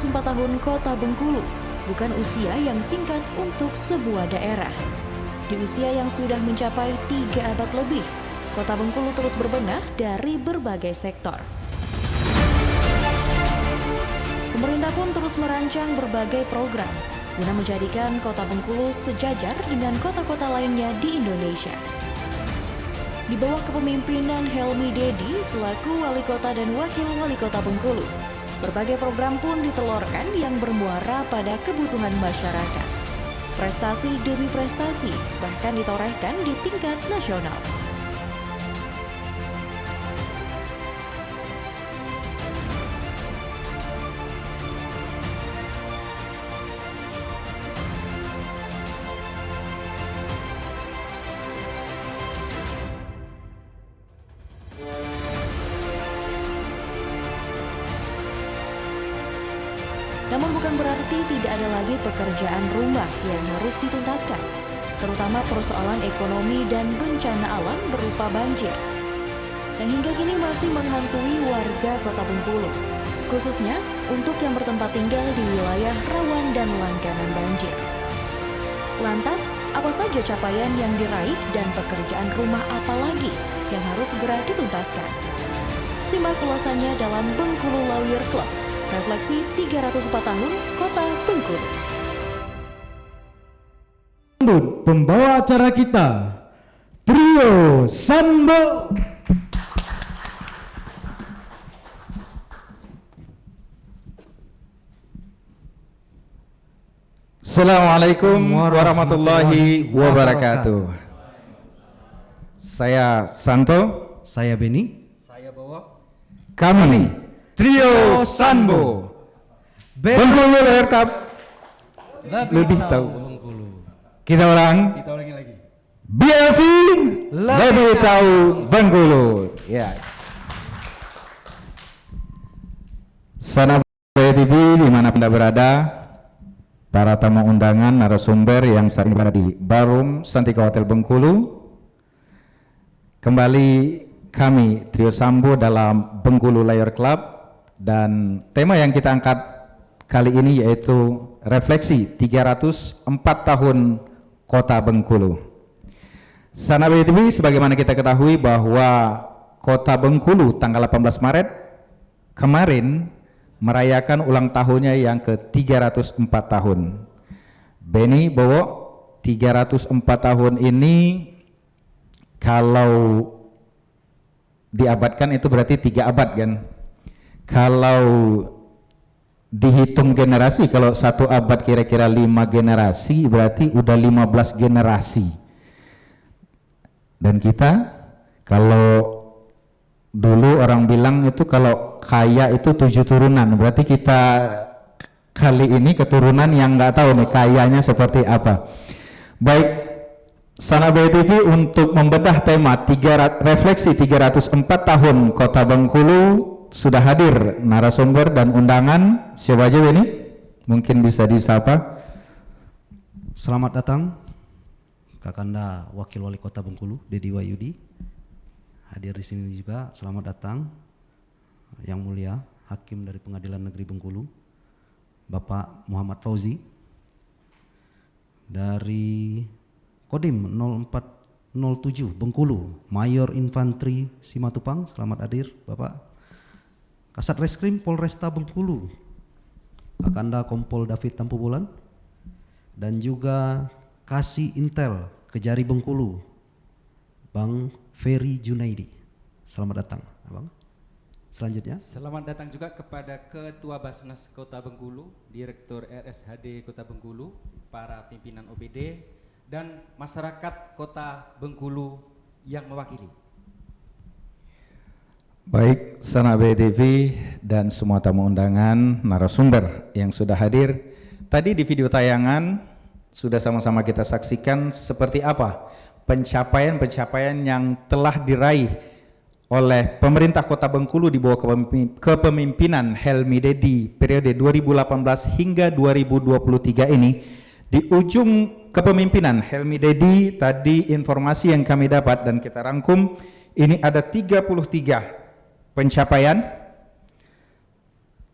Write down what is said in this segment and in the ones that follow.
304 tahun Kota Bengkulu bukan usia yang singkat untuk sebuah daerah. Di usia yang sudah mencapai 3 abad lebih, Kota Bengkulu terus berbenah dari berbagai sektor. Pemerintah pun terus merancang berbagai program guna menjadikan Kota Bengkulu sejajar dengan kota-kota lainnya di Indonesia. Di bawah kepemimpinan Helmi Dedi selaku Wali Kota dan Wakil Wali Kota Bengkulu, berbagai program pun ditelurkan yang bermuara pada kebutuhan masyarakat. Prestasi demi prestasi bahkan ditorehkan di tingkat nasional. Namun bukan berarti tidak ada lagi pekerjaan rumah yang harus dituntaskan, terutama persoalan ekonomi dan bencana alam berupa banjir. Dan hingga kini masih menghantui warga Kota Bengkulu, khususnya untuk yang bertempat tinggal di wilayah rawan dan langganan banjir. Lantas, apa saja capaian yang diraih dan pekerjaan rumah apa lagi yang harus segera dituntaskan? Simak ulasannya dalam Bengkulu Lawyer Club. Refleksi 304 tahun Kota Bengkulu. Pembawa acara kita, Trio Sambo. Assalamualaikum warahmatullahi wabarakatuh. Saya Santo. Saya Beni. Saya Bowo. Kami Trio Sambo Bengkulu Lawyer Club lebih tahu Bengkulu. kita orang lagi. BLC lebih tahu Bengkulu. Ya. Sana TV dimana Anda berada, para tamu undangan, narasumber yang saat ini berada di Barum Santika Hotel Bengkulu. Kembali kami Trio Sambo dalam Bengkulu Lawyer Club. Dan tema yang kita angkat kali ini yaitu refleksi 304 tahun Kota Bengkulu. Sana BTV, sebagaimana kita ketahui bahwa Kota Bengkulu tanggal 18 Maret kemarin merayakan ulang tahunnya yang ke-304 tahun. Beni, Bowo, 304 tahun ini kalau diabadkan itu berarti 3 abad kan? Kalau dihitung generasi, kalau 1 abad kira-kira 5 generasi, berarti udah 15 generasi. Dan kita, kalau dulu orang bilang itu kalau kaya itu 7 turunan, berarti kita kali ini keturunan yang nggak tahu nih kayanya seperti apa. Baik, Sana BTV untuk membedah tema refleksi 304 tahun Kota Bengkulu sudah hadir narasumber dan undangan. Siapa aja ini? Mungkin bisa disapa. Selamat datang Kakanda Wakil Wali Kota Bengkulu, Dedi Wahyudi. Hadir di sini juga. Selamat datang Yang Mulia Hakim dari Pengadilan Negeri Bengkulu, Bapak Muhammad Fauzi. Dari Kodim 0407 Bengkulu, Mayor Infanteri Simatupang. Selamat hadir Bapak. Kasat Reskrim Polresta Bengkulu, Kakanda Kompol David Tampubulan, dan juga Kasih Intel Kejari Bengkulu, Bang Ferry Junaidi. Selamat datang, Abang. Selanjutnya, Selamat datang juga kepada Ketua Basnas Kota Bengkulu, Direktur RSHD Kota Bengkulu, para pimpinan OPD, dan masyarakat Kota Bengkulu yang mewakili. Baik, Sana BTV dan semua tamu undangan, narasumber yang sudah hadir. Tadi di video tayangan sudah sama-sama kita saksikan seperti apa pencapaian-pencapaian yang telah diraih oleh pemerintah Kota Bengkulu di bawah kepemimpinan Helmi Dedi periode 2018 hingga 2023 ini. Di ujung kepemimpinan Helmi Dedi, tadi informasi yang kami dapat dan kita rangkum, ini ada 33 pencapaian,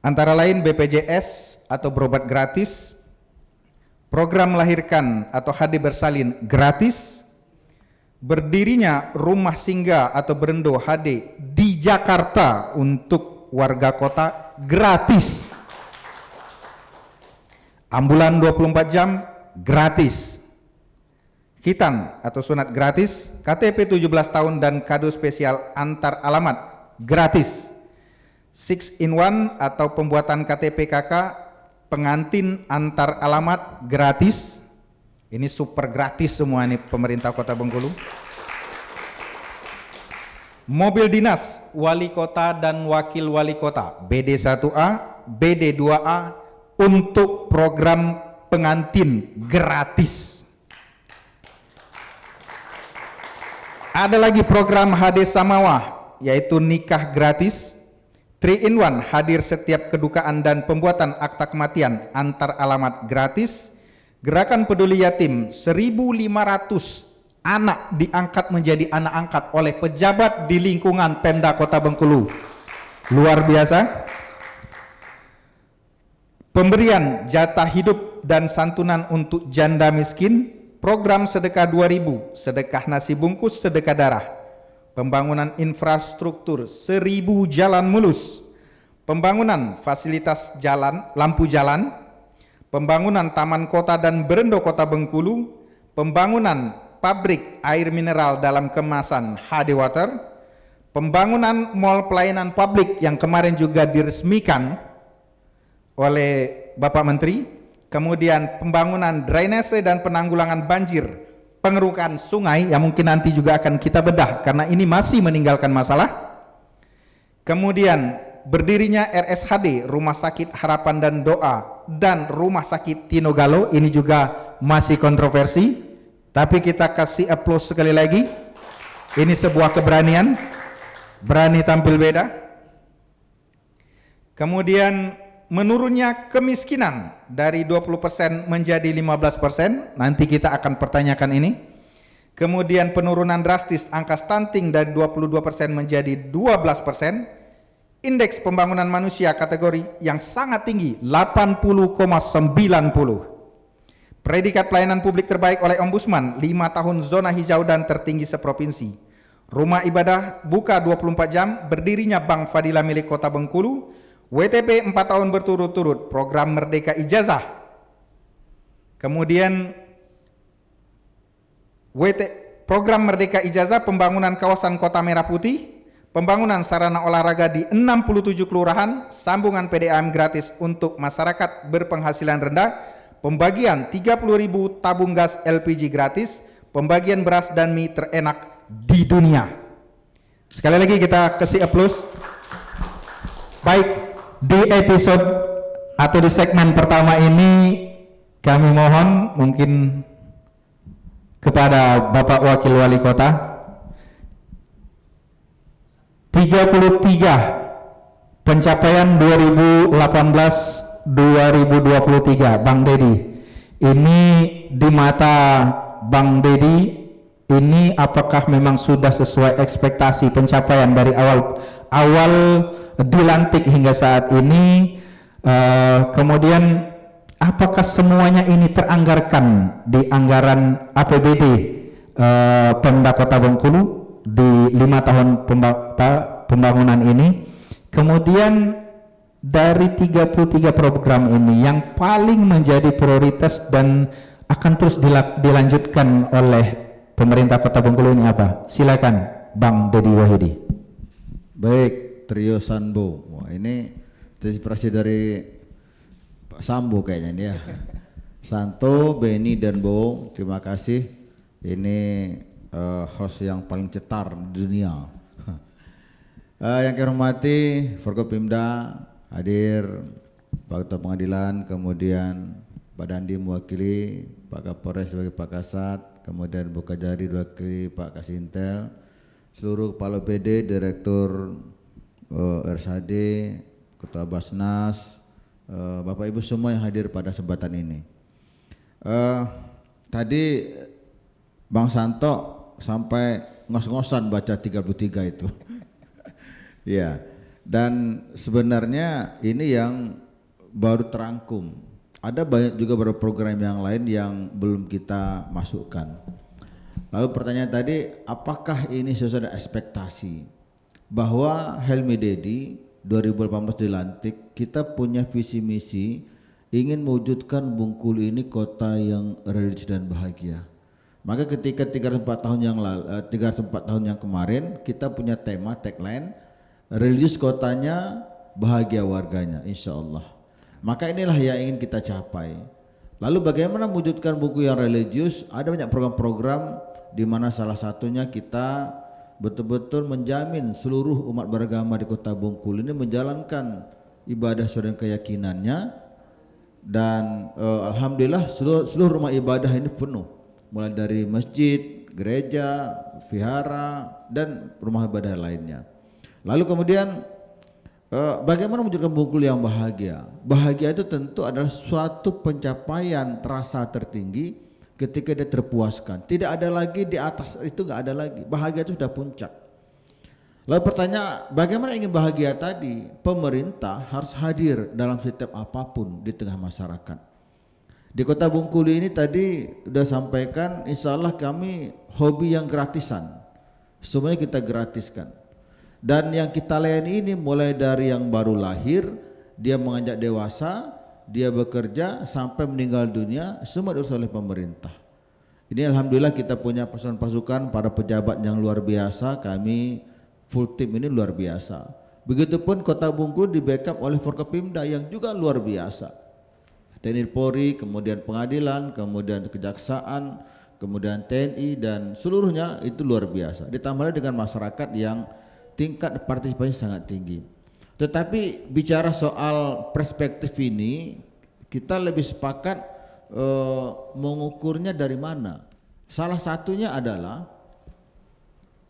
antara lain BPJS atau berobat gratis, program melahirkan atau HD bersalin gratis, berdirinya rumah singgah atau berendo HD di Jakarta untuk warga kota gratis, ambulan 24 jam gratis, khitan atau sunat gratis, KTP 17 tahun dan kado spesial antar alamat gratis, 6 in 1 atau pembuatan KTP KK pengantin antar alamat gratis. Ini super gratis semua nih pemerintah Kota Bengkulu. Mobil dinas wali kota dan wakil wali kota BD1A, BD2A untuk program pengantin gratis. Ada lagi program HD Samawah, yaitu nikah gratis, 3 in 1 hadir setiap kedukaan dan pembuatan akta kematian antar alamat gratis. Gerakan peduli yatim, 1.500 anak diangkat menjadi anak angkat oleh pejabat di lingkungan Pemda Kota Bengkulu. Luar biasa. Pemberian jatah hidup dan santunan untuk janda miskin, program sedekah 2.000, sedekah nasi bungkus, sedekah darah. Pembangunan infrastruktur 1.000 jalan mulus, pembangunan fasilitas jalan, lampu jalan, pembangunan taman kota dan berendo Kota Bengkulu, pembangunan pabrik air mineral dalam kemasan HD Water, pembangunan mall pelayanan publik yang kemarin juga diresmikan oleh Bapak Menteri, kemudian pembangunan drainase dan penanggulangan banjir, pengerukan sungai yang mungkin nanti juga akan kita bedah karena ini masih meninggalkan masalah, kemudian berdirinya RSHD Rumah Sakit Harapan dan Doa dan Rumah Sakit Tinogalo, ini juga masih kontroversi, tapi kita kasih applause sekali lagi. Ini sebuah keberanian, berani tampil beda. Kemudian menurunnya kemiskinan dari 20% menjadi 15%, nanti kita akan pertanyakan ini. Kemudian penurunan drastis angka stunting dari 22% menjadi 12%. Indeks pembangunan manusia kategori yang sangat tinggi 80,90. Predikat pelayanan publik terbaik oleh Ombudsman 5 tahun zona hijau dan tertinggi seprovinsi. Rumah ibadah buka 24 jam, berdirinya Bank Fadilah milik Kota Bengkulu, WTP 4 tahun berturut-turut, program Merdeka Ijazah. Kemudian program Merdeka Ijazah, pembangunan kawasan Kota Merah Putih, pembangunan sarana olahraga di 67 kelurahan, sambungan PDAM gratis untuk masyarakat berpenghasilan rendah, pembagian 30.000 tabung gas LPG gratis, pembagian beras dan mie terenak di dunia. Sekali lagi kita kasih applause. Baik, di episode atau di segmen pertama ini kami mohon mungkin kepada Bapak Wakil Wali Kota 33 pencapaian 2018-2023 Bang Dedi. Ini di mata Bang Dedi ini apakah memang sudah sesuai ekspektasi pencapaian dari awal dilantik hingga saat ini, kemudian apakah semuanya ini teranggarkan di anggaran APBD Pemda Kota Bengkulu di 5 tahun pembangunan ini? Kemudian dari 33 program ini yang paling menjadi prioritas dan akan terus dilanjutkan oleh pemerintah Kota Bengkulu ini apa? Silakan Bang Dedi Wahyudi. Baik, trio Sambo. Wah, ini inspirasi dari Pak Sambo kayaknya ini ya. Santo, Beni dan Bo, terima kasih. Ini host yang paling cetar di dunia. Yang kami hormati Forkopimda hadir, Pak Ketua Pengadilan, kemudian Pak Dandi mewakili, Pak Kapolres sebagai Pak Kasat, kemudian Bu Kajari mewakili Pak Kasintel, seluruh kepala PD, Direktur RSHD, Ketua Basnas, Bapak Ibu semua yang hadir pada kesempatan ini. Tadi Bang Santo sampai ngos-ngosan baca 33 itu. Ya, Dan sebenarnya ini yang baru terangkum. Ada banyak juga beberapa program yang lain yang belum kita masukkan. Lalu pertanyaan tadi, apakah ini sesuai dengan ekspektasi? Bahwa Helmi Dedi 2018 dilantik, kita punya visi misi ingin mewujudkan Bengkulu ini kota yang religius dan bahagia. Maka ketika 304 tahun yang kemarin kita punya tema tagline religius kotanya, bahagia warganya, insya Allah. Maka inilah yang ingin kita capai. Lalu bagaimana mewujudkan buku yang religius? Ada banyak program-program di mana salah satunya kita betul-betul menjamin seluruh umat beragama di Kota Bengkulu ini menjalankan ibadah sesuai dengan keyakinannya. Dan alhamdulillah seluruh rumah ibadah ini penuh, mulai dari masjid, gereja, vihara, dan rumah ibadah lainnya. Lalu kemudian bagaimana mewujudkan Bengkulu yang bahagia? Bahagia itu tentu adalah suatu pencapaian terasa tertinggi ketika dia terpuaskan. Tidak ada lagi di atas itu, nggak ada lagi. Bahagia itu sudah puncak. Lalu pertanyaan, bagaimana ingin bahagia tadi? Pemerintah harus hadir dalam setiap apapun di tengah masyarakat. Di Kota Bengkulu ini tadi sudah sampaikan, insya Allah kami hobi yang gratisan. Semuanya kita gratiskan. Dan yang kita layani ini mulai dari yang baru lahir, dia menganjak dewasa, dia bekerja sampai meninggal dunia, semua diurus oleh pemerintah. Ini alhamdulillah kita punya pasukan para pejabat yang luar biasa, kami full tim ini luar biasa. Begitupun Kota Bengkulu di backup oleh Forkopimda yang juga luar biasa. TNI Polri, kemudian pengadilan, kemudian kejaksaan, kemudian TNI dan seluruhnya itu luar biasa. Ditambah dengan masyarakat yang tingkat partisipasi sangat tinggi. Tetapi bicara soal perspektif ini, kita lebih sepakat mengukurnya dari mana. Salah satunya adalah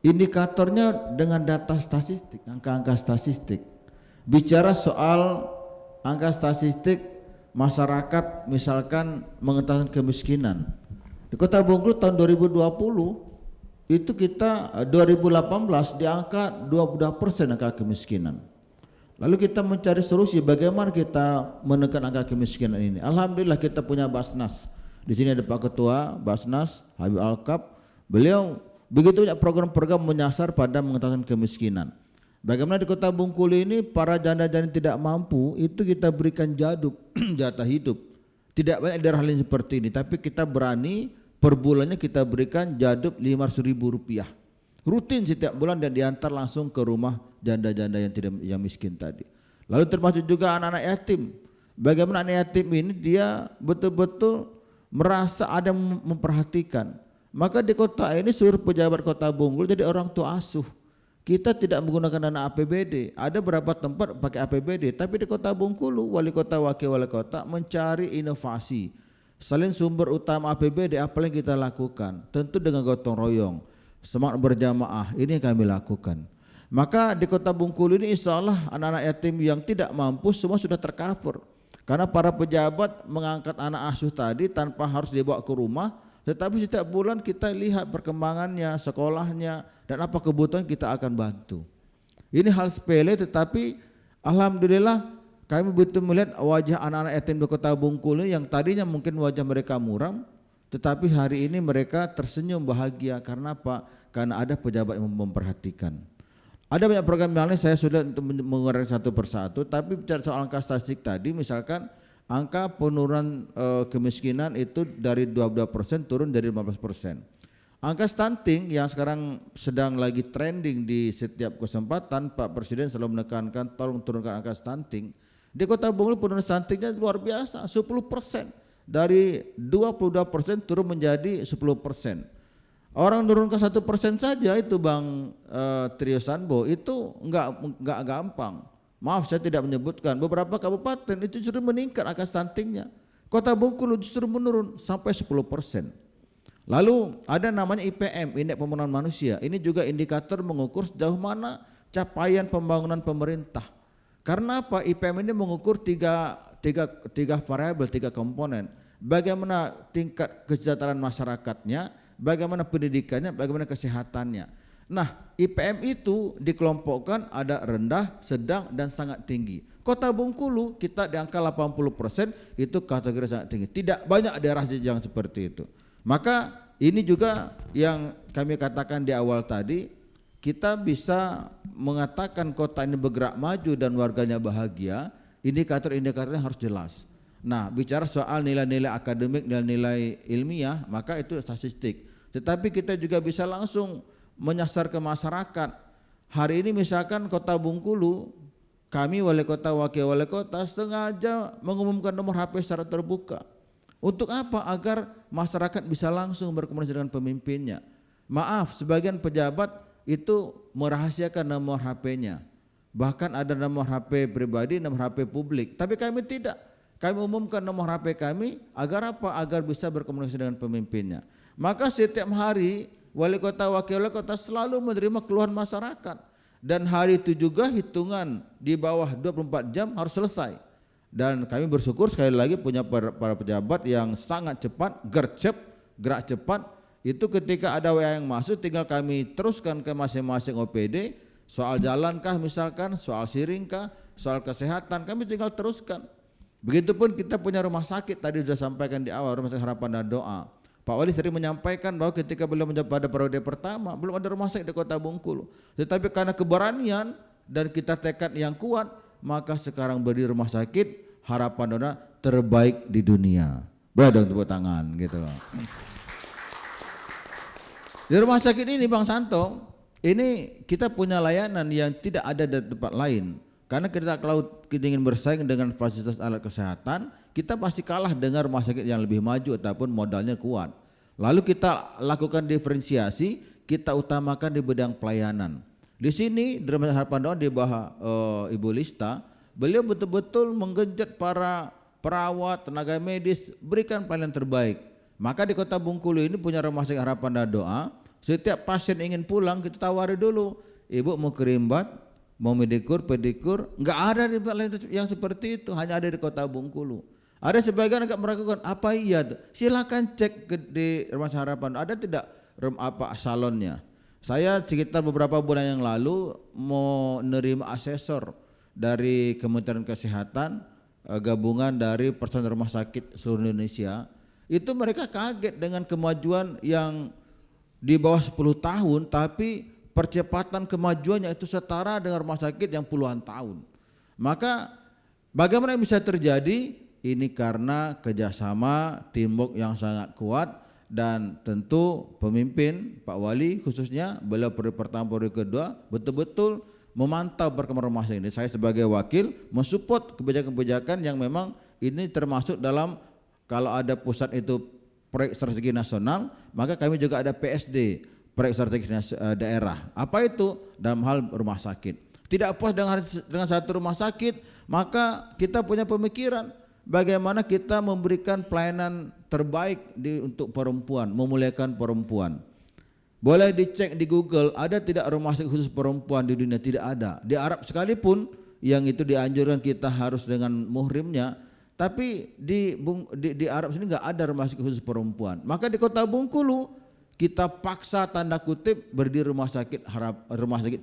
indikatornya dengan data statistik, angka-angka statistik. Bicara soal angka statistik masyarakat misalkan mengentaskan kemiskinan. Di Kota Bengkulu tahun 2020 itu kita 2018 di angka 22% angka kemiskinan. Lalu kita mencari solusi bagaimana kita menekan angka kemiskinan ini. Alhamdulillah kita punya Basnas. Di sini ada Pak Ketua Basnas Habib Alkap. Beliau begitu banyak program-program menyasar pada mengentaskan kemiskinan. Bagaimana di Kota Bengkulu ini para janda-janda tidak mampu itu kita berikan jatah hidup. Tidak banyak daerah lain seperti ini, tapi kita berani per bulannya kita berikan jadub Rp500.000 rutin setiap bulan dan diantar langsung ke rumah janda-janda yang miskin tadi. Lalu termasuk juga anak-anak yatim. Bagaimana anak yatim ini dia betul-betul merasa ada yang memperhatikan. Maka di kota ini seluruh pejabat Kota Bengkulu jadi orang tua asuh. Kita tidak menggunakan dana APBD. Ada beberapa tempat pakai APBD, tapi di Kota Bengkulu wali kota, wakil wali kota mencari inovasi. Selain sumber utama APBD, apa yang kita lakukan? Tentu dengan gotong royong, semangat berjamaah, ini yang kami lakukan. Maka di Kota Bengkulu ini insya Allah anak-anak yatim yang tidak mampu semua sudah tercover. Karena para pejabat mengangkat anak asuh tadi tanpa harus dibawa ke rumah, tetapi setiap bulan kita lihat perkembangannya, sekolahnya, dan apa kebutuhan kita akan bantu. Ini hal sepele tetapi alhamdulillah kami betul melihat wajah anak-anak yatim di Kota Bengkulu yang tadinya mungkin wajah mereka muram, tetapi hari ini mereka tersenyum bahagia. Karena apa? Karena ada pejabat yang memperhatikan. Ada banyak program yang lain, saya sudah untuk menguraikan satu persatu, tapi bicara soal angka statistik tadi, misalkan angka penurunan kemiskinan itu dari 22% turun dari 15%. Angka stunting yang sekarang sedang lagi trending di setiap kesempatan, Pak Presiden selalu menekankan tolong turunkan angka stunting. Di Kota Bengkulu penurunan stuntingnya luar biasa, 10%. Dari 22% turun menjadi 10%. Orang menurunkan 1% saja itu Bang Trio Sanbo, itu enggak gampang. Maaf saya tidak menyebutkan, beberapa kabupaten itu justru meningkat angka stuntingnya. Kota Bengkulu justru menurun sampai 10%. Lalu ada namanya IPM, Indeks Pembangunan Manusia. Ini juga indikator mengukur sejauh mana capaian pembangunan pemerintah. Karena apa? IPM ini mengukur tiga variabel, 3 komponen. Bagaimana tingkat kesejahteraan masyarakatnya, bagaimana pendidikannya, bagaimana kesehatannya. Nah, IPM itu dikelompokkan ada rendah, sedang, dan sangat tinggi. Kota Bengkulu kita di angka 80% itu kategori sangat tinggi. Tidak banyak daerah yang seperti itu. Maka ini juga yang kami katakan di awal tadi, kita bisa mengatakan kota ini bergerak maju dan warganya bahagia, indikator-indikatornya harus jelas. Nah, bicara soal nilai-nilai akademik dan nilai ilmiah, maka itu statistik. Tetapi kita juga bisa langsung menyasar ke masyarakat. Hari ini misalkan Kota Bengkulu, kami wali kota, wakil wali kota sengaja mengumumkan nomor HP secara terbuka. Untuk apa? Agar masyarakat bisa langsung berkomunikasi dengan pemimpinnya. Maaf, sebagian pejabat itu merahasiakan nomor HP-nya. Bahkan ada nomor HP pribadi, nomor HP publik. Tapi kami tidak. Kami umumkan nomor HP kami agar apa? Agar bisa berkomunikasi dengan pemimpinnya. Maka setiap hari wali kota, wakil wali kota selalu menerima keluhan masyarakat. Dan hari itu juga hitungan di bawah 24 jam harus selesai. Dan kami bersyukur sekali lagi punya para pejabat yang sangat cepat, gercep, gerak cepat. Itu ketika ada WA yang masuk tinggal kami teruskan ke masing-masing OPD. Soal jalankah misalkan, soal siringkah, soal kesehatan, kami tinggal teruskan. Begitupun kita punya rumah sakit, tadi sudah sampaikan di awal, Rumah Sakit Harapan dan Doa. Pak Wali sering menyampaikan bahwa ketika beliau menjabat pada periode pertama belum ada rumah sakit di Kota Bengkulu. Tetapi karena keberanian dan kita tekad yang kuat, maka sekarang berdiri rumah sakit Harapan Doa terbaik di dunia. Boleh dong tepuk tangan gitu loh. Di rumah sakit ini Bang Santo, ini kita punya layanan yang tidak ada di tempat lain. Karena kalau kita ingin bersaing dengan fasilitas alat kesehatan, kita pasti kalah dengan rumah sakit yang lebih maju ataupun modalnya kuat. Lalu kita lakukan diferensiasi, kita utamakan di bidang pelayanan. Di sini di Rumah Sakit Harapan Doa di bawah Ibu Lista, beliau betul-betul menggenjot para perawat, tenaga medis, berikan pelayanan terbaik. Maka di Kota Bengkulu ini punya Rumah Sakit Harapan dan Doa. Setiap pasien ingin pulang kita tawari dulu, ibu mau kerimbat, mau medikur, pedikur, enggak ada di lain yang seperti itu, hanya ada di Kota Bengkulu. Ada sebagian agak meragukan, apa iya tuh? Silakan cek di Rumah Sakit Harapan, ada tidak salonnya. Saya sekitar beberapa bulan yang lalu mau menerima asesor dari Kementerian Kesehatan, gabungan dari personel rumah sakit seluruh Indonesia. Itu mereka kaget dengan kemajuan yang di bawah 10 tahun, tapi percepatan kemajuannya itu setara dengan rumah sakit yang puluhan tahun. Maka bagaimana bisa terjadi? Ini karena kerjasama teamwork yang sangat kuat dan tentu pemimpin Pak Wali khususnya beliau periode pertama periode kedua betul-betul memantau perkembangan rumah sakit ini. Saya sebagai wakil mensupport kebijakan-kebijakan yang memang ini termasuk dalam kalau ada pusat itu proyek strategi nasional, maka kami juga ada PSD, proyek strategi daerah. Apa itu? Dalam hal rumah sakit. Tidak puas dengan satu rumah sakit, maka kita punya pemikiran bagaimana kita memberikan pelayanan terbaik untuk perempuan, memuliakan perempuan. Boleh dicek di Google, ada tidak rumah sakit khusus perempuan di dunia? Tidak ada. Di Arab sekalipun yang itu dianjurkan kita harus dengan muhrimnya, tapi di Arab sini nggak ada rumah sakit khusus perempuan. Maka di Kota Bengkulu kita paksa tanda kutip berdiri rumah sakit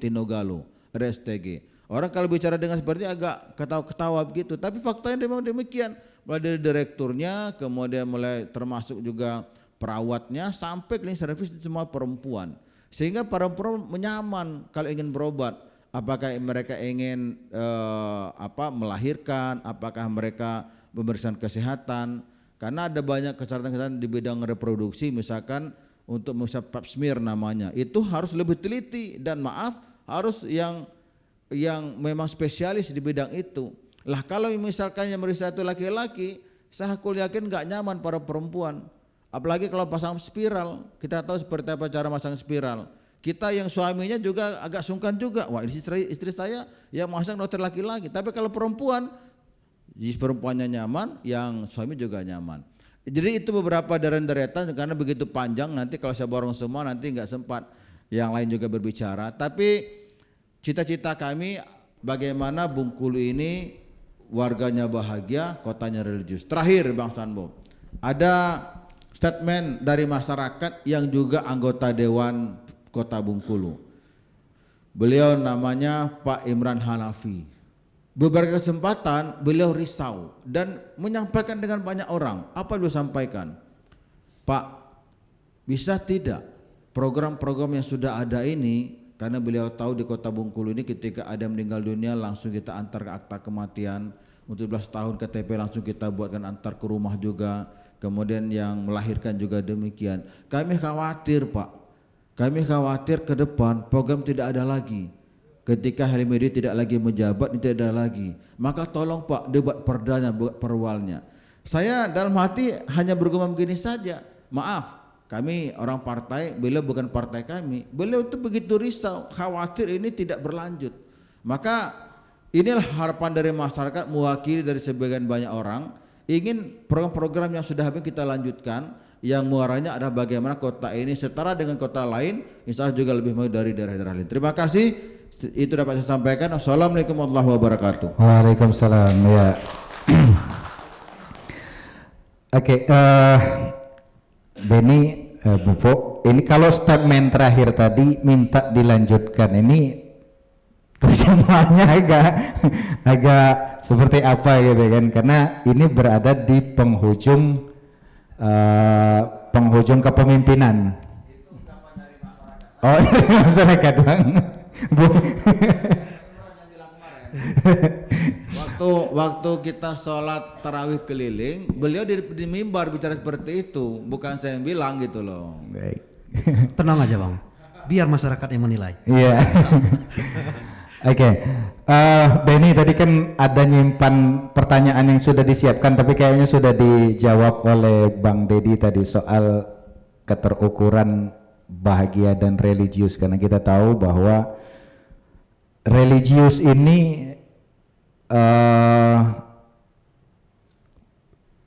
Tinogalo, RSTG. Orang kalau bicara dengan seperti agak ketawa-ketawa begitu, tapi faktanya memang demikian. Mulai dari direkturnya, kemudian mulai termasuk juga perawatnya sampai cleaning service semua perempuan. Sehingga para perempuan menyaman kalau ingin berobat. Apakah mereka ingin melahirkan, apakah mereka pemeriksaan kesehatan, karena ada banyak kesehatan di bidang reproduksi, misalkan untuk memeriksa pap smear namanya, itu harus lebih teliti dan maaf harus yang memang spesialis di bidang itu. Lah kalau misalkan yang meriksa itu laki-laki, saya yakin nggak nyaman para perempuan, apalagi kalau pasang spiral. Kita tahu seperti apa cara pasang spiral. Kita yang suaminya juga agak sungkan juga, wah istri saya yang masang dokter laki-laki. Tapi kalau perempuannya nyaman, yang suami juga nyaman. Jadi itu beberapa deretan karena begitu panjang, nanti kalau saya borong semua nanti nggak sempat yang lain juga berbicara. Tapi cita-cita kami bagaimana Bengkulu ini warganya bahagia, kotanya religius. Terakhir Bang Sanbo, ada statement dari masyarakat yang juga anggota Dewan Kota Bengkulu. Beliau namanya Pak Imran Hanafi. Beberapa kesempatan beliau risau dan menyampaikan dengan banyak orang. Apa beliau sampaikan? Pak, bisa tidak program-program yang sudah ada ini, karena beliau tahu di Kota Bengkulu ini ketika ada meninggal dunia langsung kita antar ke akta kematian, 17 tahun KTP langsung kita buatkan antar ke rumah juga, kemudian yang melahirkan juga demikian. Kami khawatir Pak, kami khawatir ke depan program tidak ada lagi. Ketika Halimedi tidak lagi menjabat, ini tidak ada lagi. Maka tolong Pak, debat perdanya, buat perwalnya. Saya dalam hati hanya bergumam begini saja. Maaf, kami orang partai, beliau bukan partai kami. Beliau itu begitu risau, khawatir ini tidak berlanjut. Maka inilah harapan dari masyarakat, mewakili dari sebagian banyak orang, ingin program-program yang sudah habis kita lanjutkan, yang muaranya adalah bagaimana kota ini setara dengan kota lain, insya Allah juga lebih maju dari daerah-daerah lain. Terima kasih. Itu dapat saya sampaikan. Assalamualaikum warahmatullahi wabarakatuh. Waalaikumsalam. Ya. Oke, Beni, Bu, ini kalau statement terakhir tadi minta dilanjutkan, ini terjemahannya agak seperti apa gitu kan? Karena ini berada di penghujung kepemimpinan. Oh, masyarakat Bang. Waktu kita sholat tarawih keliling, beliau di mimbar bicara seperti itu, bukan saya yang bilang gitu loh. Baik. Tenang aja Bang, biar masyarakat yang menilai. Iya. Oke, Benny tadi kan ada nyimpan pertanyaan yang sudah disiapkan, tapi kayaknya sudah dijawab oleh Bang Dedi tadi soal keterukuran bahagia dan religius, karena kita tahu bahwa religius ini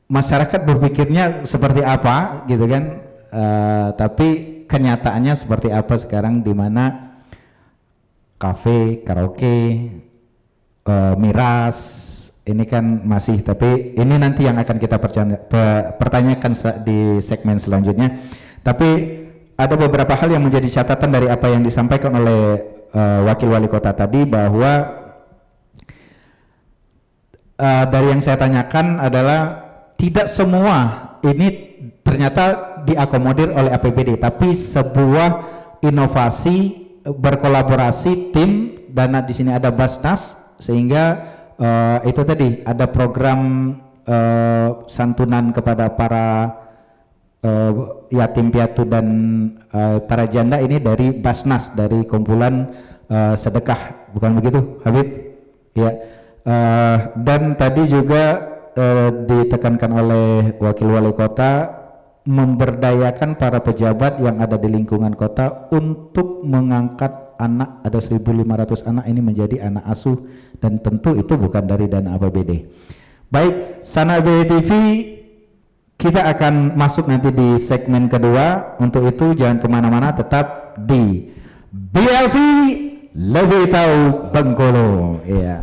masyarakat berpikirnya seperti apa gitu kan, tapi kenyataannya seperti apa sekarang, di mana kafe, karaoke, miras ini kan masih, tapi ini nanti yang akan kita pertanyakan di segmen selanjutnya. Tapi ada beberapa hal yang menjadi catatan dari apa yang disampaikan oleh Wakil Wali Kota tadi, bahwa dari yang saya tanyakan adalah tidak semua ini ternyata diakomodir oleh APBD, tapi sebuah inovasi berkolaborasi tim, dana di sini ada Basnas, sehingga itu tadi ada program santunan kepada para yatim piatu dan para janda ini dari Basnas, dari kumpulan sedekah, bukan begitu Habib? Ya. Dan tadi juga ditekankan oleh Wakil Wali Kota memberdayakan para pejabat yang ada di lingkungan kota untuk mengangkat anak, ada 1.500 anak ini menjadi anak asuh, dan tentu itu bukan dari dana APBD. Baik, Sana BTV, kita akan masuk nanti di segmen kedua. Untuk itu jangan kemana-mana, tetap di BLC Lebih Tahu Bengkulu. Iya.